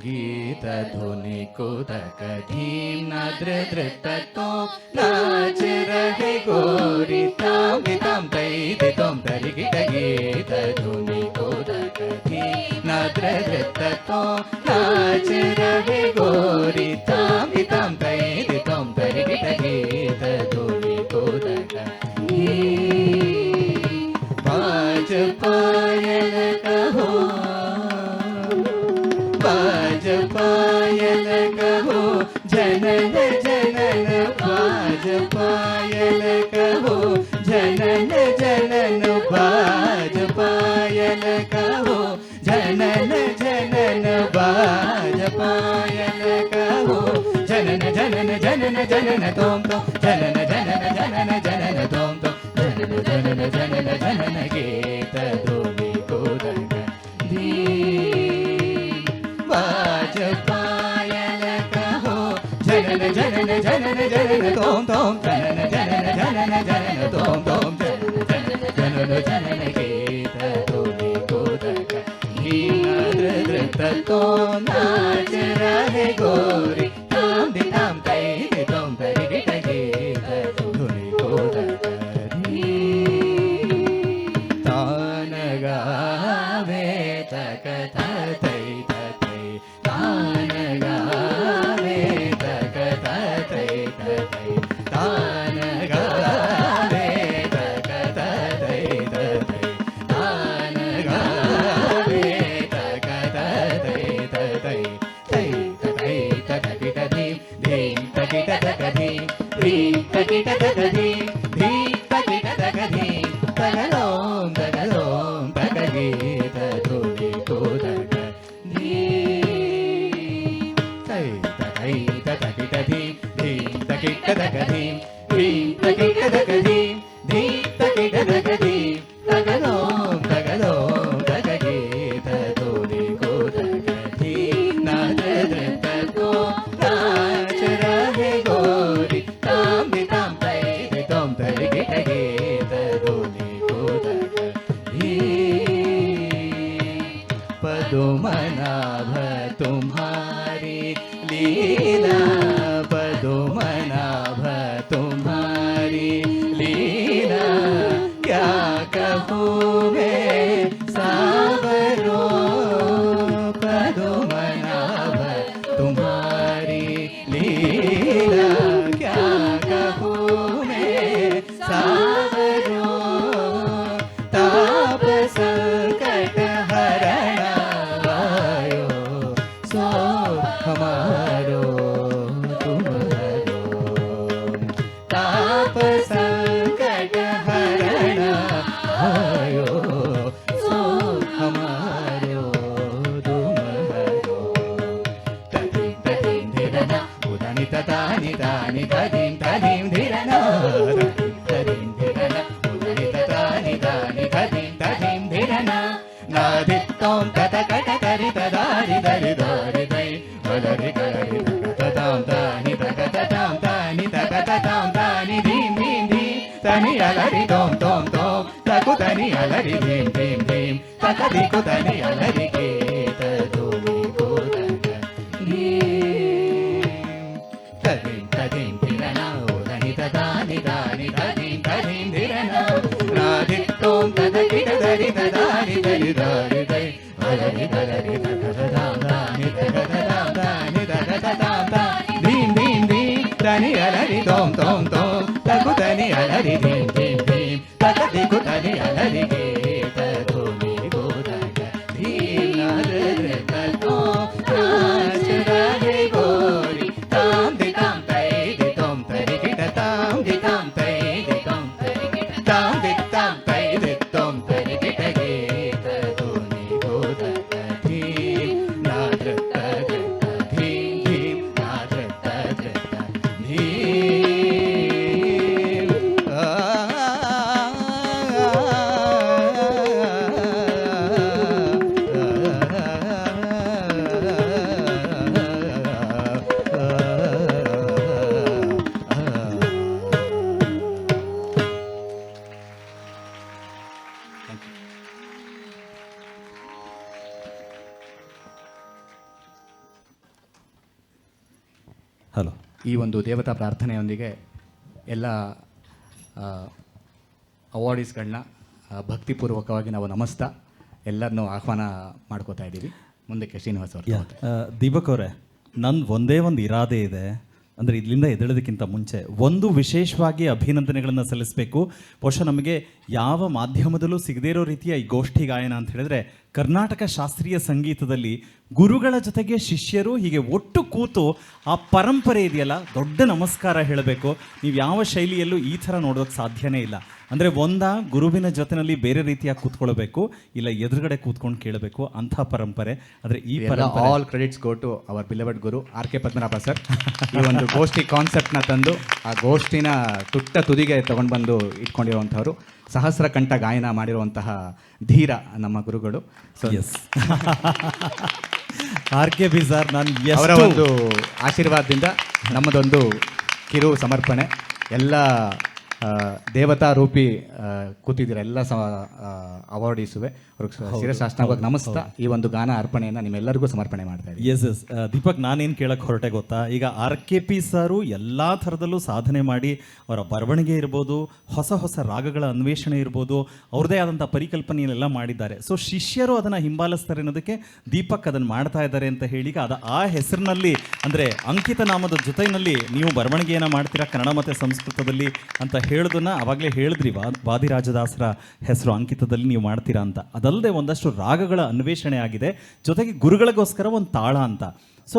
गीत धुनि कुदक धीम नाद्र धृततो नाच रहे गोरी ताम ताम तई तम तरी गिट गीत धुनि कुदक धीम नाद्र धृततो नाच रहे गोरी ताम तई तम तरी गिट गीत धुनि कुदक बाज पायल कहो बाज पायल कहो जनन जनन बाज पायल कहो जनन जनन बाज पायल कहो जनन जनन बाज पायल कहो जनन जनन जनन जनन तोम तो जनन जनन जनन जनन तोम तो जनन जनन जनन जनन गीत धुनि कुदक धीम बाज पायल कहो जनन जनन जनन जनन तोम तोम जनन जनन जनन जनन तोम तोम जनन जनन जनन जनन गीत धुनि कुदक धीम धृत तो नाच रहे गोरी ताम ताम तई तोम तरी गिट गीत धुनि कुदक तान गावे तक तै तै तान गावे तक तै तै तान गावे तक तै तै तान गावे तक तै तै तै तै तकिट धीम धीम तकिट तक धीम धीम तकिट तक धीम धीम तकिट तक धीम तगलोम तगलोम तग गीत धुनि कुदक धीम तै तै तकिट धीम धीम तकिट तक धीम धीम तकिट तक धीम धीम तकिट तक धीम तगलोम तगलोम तग गीत धुनि कुदक धीम नाच धृत तो नाच रहे गोरी ताम ताम तै तोम तरी गिट गीत धुनि कुदक धीम पदुमनाभ तुम्हारी लीला पदुमनाभ तुम्हारी लीला क्या कहूँ मैं सावरो पदुमनाभ तुम्हारी लीला क्या कहूँ मैं सावरो ताप संकट हरण आयो सो हमारो तुम्हारो ताप संकट हरण आयो सो हमारो तुम्हारो तदिं तदिं धिरना उदनि ततानि तानि तदिं तदिं धिरना तदिं धिरना उदनि ततानि तानि तदिं तदिं धिरना नादित्तों ततकट तरि तदारि दरि दारि दै वलरि गलरि ततां तानि तकततां तानि तकततां तानि धीं धीं धीं तनि अलरि तोम तोम तोम तकु तनि अलरि धीं धीं धीं तकदिकु तनि अलरि गीत धुनि कुदक धीं तदिं तदिं धिरना उदनि ततानि तानि तदिं तदिं धिरना नादित्तों ततकिट दरि तदारि दरि दारि दै वलरि गलरि तकततां तानि तकततां तानि तकततां तानि धीं धीं धीं तनि अलरि तोम तोम तोम तकु तनि अलरि धीं धीं धीं तकदिकु तनि अलरि गीत धुनि कुदक धीम धृत तो नाच रहे गोरी ताम ताम तै तोम तरी गिट ताम ताम तै तोम तरी गिट ताम तै तोम तरी गिट गीत धुनि कुदक धीम नादृत धीम धीम नादृत धीम ಈ ಒಂದು ದೇವತಾ ಪ್ರಾರ್ಥನೆಯೊಂದಿಗೆ ಎಲ್ಲ ಅವಾರ್ಡೀಸ್ಗಳನ್ನ ಭಕ್ತಿಪೂರ್ವಕವಾಗಿ ನಾವು ನಮಸ್ತಾ ಎಲ್ಲರನ್ನೂ ಆಹ್ವಾನ ಮಾಡ್ಕೋತಾ ಇದ್ದೀವಿ. ಮುಂದಕ್ಕೆ ಶ್ರೀನಿವಾಸ್ ಅವರು. ದೀಪಕ್ ಅವರೇ, ನನ್ನ ಒಂದೇ ಒಂದು ಇರಾದೆ ಇದೆ, ಅಂದರೆ ಇದರಿಂದ ಎದ್ದೇಳೋದಕ್ಕಿಂತ ಮುಂಚೆ ಒಂದು ವಿಶೇಷವಾಗಿ ಅಭಿನಂದನೆಗಳನ್ನು ಸಲ್ಲಿಸಬೇಕು. ಬಹುಶಃ ನಮಗೆ ಯಾವ ಮಾಧ್ಯಮದಲ್ಲೂ ಸಿಗದೇ ಇರೋ ರೀತಿಯ ಈ ಗೋಷ್ಠಿ ಗಾಯನ ಅಂತ ಹೇಳಿದ್ರೆ ಕರ್ನಾಟಕ ಶಾಸ್ತ್ರೀಯ ಸಂಗೀತದಲ್ಲಿ ಗುರುಗಳ ಜೊತೆಗೆ ಶಿಷ್ಯರು ಹೀಗೆ ಒಟ್ಟು ಕೂತು ಆ ಪರಂಪರೆ ಇದೆಯಲ್ಲ, ದೊಡ್ಡ ನಮಸ್ಕಾರ ಹೇಳಬೇಕು. ನೀವು ಯಾವ ಶೈಲಿಯಲ್ಲೂ ಈ ಥರ ನೋಡೋಕ್ಕೆ ಸಾಧ್ಯನೇ ಇಲ್ಲ. ಅಂದರೆ ಗುರುವಿನ ಜೊತೆನಲ್ಲಿ ಬೇರೆ ರೀತಿಯಾಗಿ ಕೂತ್ಕೊಳ್ಬೇಕು, ಇಲ್ಲ ಎದುರುಗಡೆ ಕೂತ್ಕೊಂಡು ಕೇಳಬೇಕು, ಅಂಥ ಪರಂಪರೆ. ಆದರೆ ಈ ಪರಂಪರೆ all credits go to our beloved guru R K Padmanabha sir. ಈ ಒಂದು ಗೋಷ್ಠಿ ಕಾನ್ಸೆಪ್ಟ್ನ ತಂದು ಆ ಗೋಷ್ಠಿನ ತುಟ್ಟ ತುದಿಗೆ ತಗೊಂಡು ಬಂದು ಇಟ್ಕೊಂಡಿರುವಂಥವ್ರು, ಸಹಸ್ರ ಕಂಠ ಗಾಯನ ಮಾಡಿರುವಂತಹ ಧೀರ ನಮ್ಮ ಗುರುಗಳು. So S R K B sir, ನಾನು ಅವರ ಒಂದು ಆಶೀರ್ವಾದದಿಂದ ನಮ್ಮದೊಂದು ಕಿರು ಸಮರ್ಪಣೆ. ಎಲ್ಲ ದೇವತಾ ರೂಪಿ ಕೂತಿದ್ದೀರ ಎಲ್ಲ ಅವಾರ್ಡೀಸುವೆ ಅವ್ರಿಗೆ ಶಿರಸಾಷ್ಟಾಂಗವಾಗಿ ನಮಸ್ತಾ ಈ ಒಂದು ಗಾನ ಅರ್ಪಣೆಯನ್ನು ನಿಮ್ಮೆಲ್ಲರಿಗೂ ಸಮರ್ಪಣೆ ಮಾಡ್ತಾ ಇದ್ದೀನಿ. ಎಸ್ ಎಸ್ ದೀಪಕ್, ನಾನೇನು ಕೇಳಕ್ಕೆ ಹೊರಟೆ ಗೊತ್ತಾ, ಈಗ ಆರ್ ಕೆ ಪಿ ಸರು ಎಲ್ಲ ಥರದಲ್ಲೂ ಸಾಧನೆ ಮಾಡಿ ಅವರ ಬರವಣಿಗೆ ಇರ್ಬೋದು, ಹೊಸ ಹೊಸ ರಾಗಗಳ ಅನ್ವೇಷಣೆ ಇರ್ಬೋದು, ಅವ್ರದ್ದೇ ಆದಂಥ ಪರಿಕಲ್ಪನೆಯಲ್ಲೆಲ್ಲ ಮಾಡಿದ್ದಾರೆ. ಸೊ ಶಿಷ್ಯರು ಅದನ್ನು ಹಿಂಬಾಲಿಸ್ತಾರೆ ಅನ್ನೋದಕ್ಕೆ ದೀಪಕ್ ಅದನ್ನು ಮಾಡ್ತಾ ಇದ್ದಾರೆ ಅಂತ ಹೇಳಿ ಆ ಹೆಸರಿನಲ್ಲಿ, ಅಂದರೆ ಅಂಕಿತ ನಾಮದ ಜೊತೆಯಲ್ಲಿ ನೀವು ಬರವಣಿಗೆಯನ್ನು ಮಾಡ್ತೀರಾ ಕನ್ನಡ ಮತ್ತು ಸಂಸ್ಕೃತದಲ್ಲಿ ಅಂತ ಹೇಳೋದನ್ನ ಅವಾಗಲೇ ಹೇಳಿದ್ರಿ, ವಾದಿರಾಜದಾಸರ ಹೆಸರು ಅಂಕಿತದಲ್ಲಿ ನೀವು ಮಾಡ್ತೀರಾ ಅಂತ. ಅದಲ್ಲದೆ ಒಂದಷ್ಟು ರಾಗಗಳ ಅನ್ವೇಷಣೆ ಆಗಿದೆ, ಜೊತೆಗೆ ಗುರುಗಳಿಗೋಸ್ಕರ ಒಂದು ತಾಳ ಅಂತ. ಸೊ